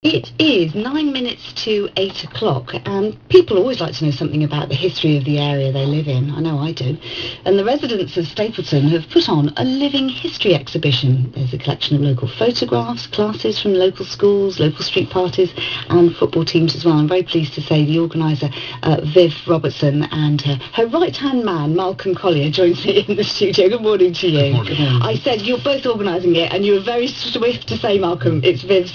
It is 9 minutes to 8 o'clock, and people always like to know something about the history of the area they live in. I know I do. And the residents of Stapleton have put on a living history exhibition. There's a collection of local photographs, classes from local schools, local street parties, and football teams as well. I'm very pleased to say the organiser, Viv Robertson, and her right-hand man, Malcolm Collier, joins me in the studio. Good morning to you. Good morning. I said you're both organising it, and you were very swift to say, Malcolm, it's Viv's.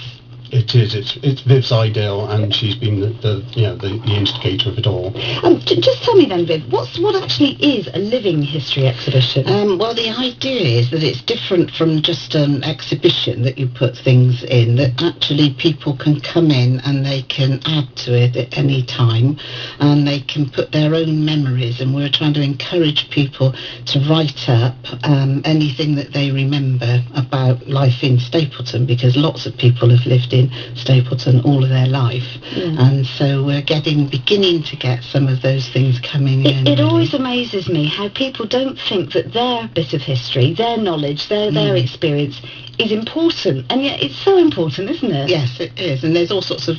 It is. It's Viv's ideal, and she's been the instigator of it all. Just tell me then, Viv, what actually is a living history exhibition? Well, the idea is that it's different from just an exhibition that you put things in, that actually people can come in and they can add to it at any time, and they can put their own memories, and we're trying to encourage people to write up anything that they remember about life in Stapleton, because lots of people have lived in Stapleton all of their life, and so we're beginning to get some of those things coming in. It always amazes me how people don't think that their bit of history, their knowledge, their experience is important, and yet it's so important, isn't it? Yes, it is, and there's all sorts of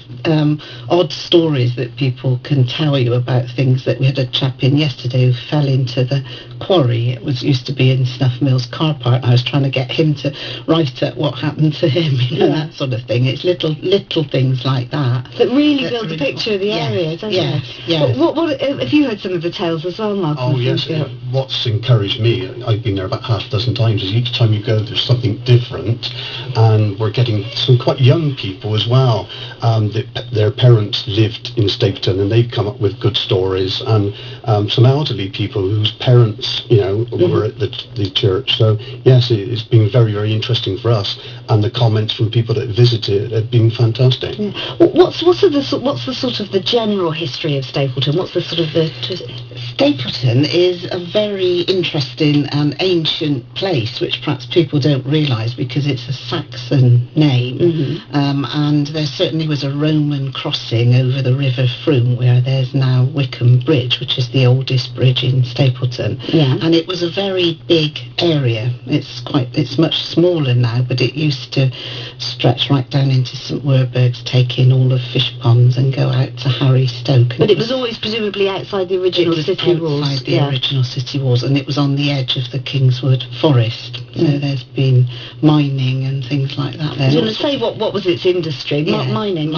odd stories that people can tell you about things. That we had a chap in yesterday who fell into the quarry. It used to be in Snuff Mills car park. I was trying to get him to write up what happened to him, that sort of thing. It's little things like that that really build a picture of the area, doesn't it? Yes. What have you heard some of the tales as well, Malcolm? Oh yes. What's encouraged me, I've been there about half a dozen times, is each time you go there's something different, and we're getting some quite young people as well. Their parents lived in Stapleton, and they've come up with good stories, and some elderly people whose parents, were at the church. So yes, it's been very, very interesting for us, and the comments from people that visited have been fantastic. What's the sort of the general history of Stapleton? What's the sort of the Stapleton is a very interesting and ancient place, which perhaps people don't realise because it's a Saxon name, and there certainly was a Roman crossing over the River Frome, where there's now Wickham Bridge, which is the oldest bridge in Stapleton, and it was a very big area. It's much smaller now, but it used to stretch right down into St Werburgh's, take in all of Fish Ponds and go out to Harry Stoke. But it was always presumably outside the original city walls. Outside the original city walls, and it was on the edge of the Kingswood Forest. So there's been mining and things like that there. Do you want to say what was its industry? Mining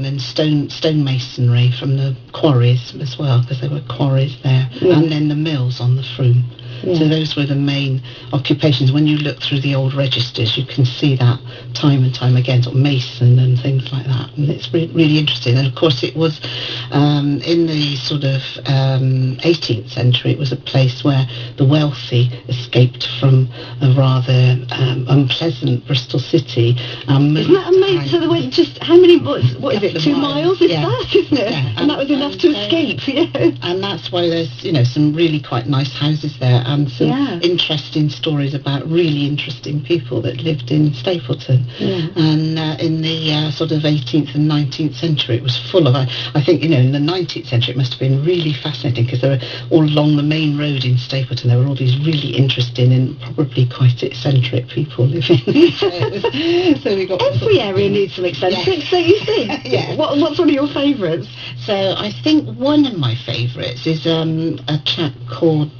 and stonemasonry from the quarries as well, because there were quarries there, and then the mills on the Frome. So those were the main occupations. When you look through the old registers, you can see that time and time again, sort of mason and things like that, and it's really interesting. And of course it was in the sort of 18th century, it was a place where the wealthy escaped from a rather unpleasant Bristol city. Isn't that amazing? So they went just, how many, what is it, 2 miles? Is that, isn't it? Yeah. And that was enough to escape, And that's why there's, some really quite nice houses there, and some interesting stories about really interesting people that lived in Stapleton. And in the sort of 18th and 19th century, it was full of, I think, in the 19th century, it must have been really fascinating, because there were all along the main road in Stapleton, there were all these really interesting and probably quite eccentric people living. So we got every area needs some eccentrics, don't you think? What's one of your favourites? So I think one of my favourites is a chap called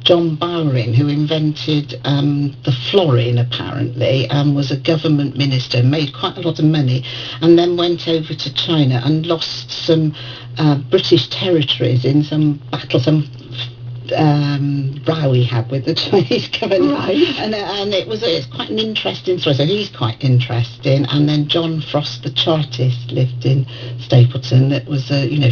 John Bowring, who invented the florin, apparently, and was a government minister, made quite a lot of money, and then went over to China and lost some British territories in some battle, some row he had with the Chinese government, and it's quite an interesting story. So he's quite interesting. And then John Frost, the Chartist, lived in Stapleton. That was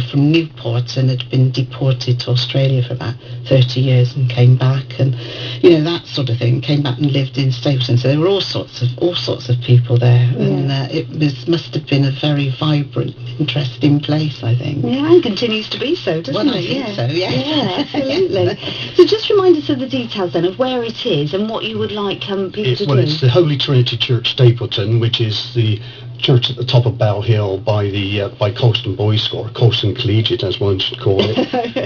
from Newport, and had been deported to Australia for about 30 years and came back, and that sort of thing. Came back and lived in Stapleton. So there were all sorts of people there, and it must have been a very vibrant, interesting place, I think. Yeah, and continues to be so, doesn't it? I think so. Yeah, absolutely. So just remind us of the details then of where it is and what you would like people to do. Well, it's the Holy Trinity Church, Stapleton, which is the church at the top of Bell Hill by Colston Boys' School, or Colston Collegiate as one should call it.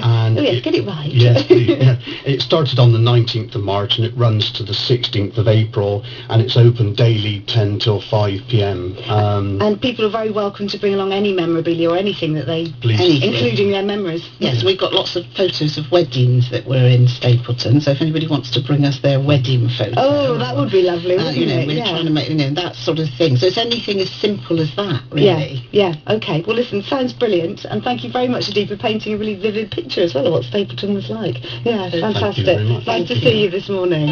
And oh yes, get it right. Yes, it started on the 19th of March and it runs to the 16th of April, and it's open daily 10 till 5 p.m. And people are very welcome to bring along any memorabilia or anything that they, including their memories. Yes, we've got lots of photos of weddings that were in Stapleton, so if anybody wants to bring us their wedding photo. Oh, that would be lovely, wouldn't it? We're trying to make, that sort of thing. So it's anything as simple as that, really. Yeah, okay. Well, listen, sounds brilliant, and thank you very much indeed for painting a really vivid picture as well of what Stapleton was like. Yeah, fantastic. Thank you very much. Nice to see you this morning.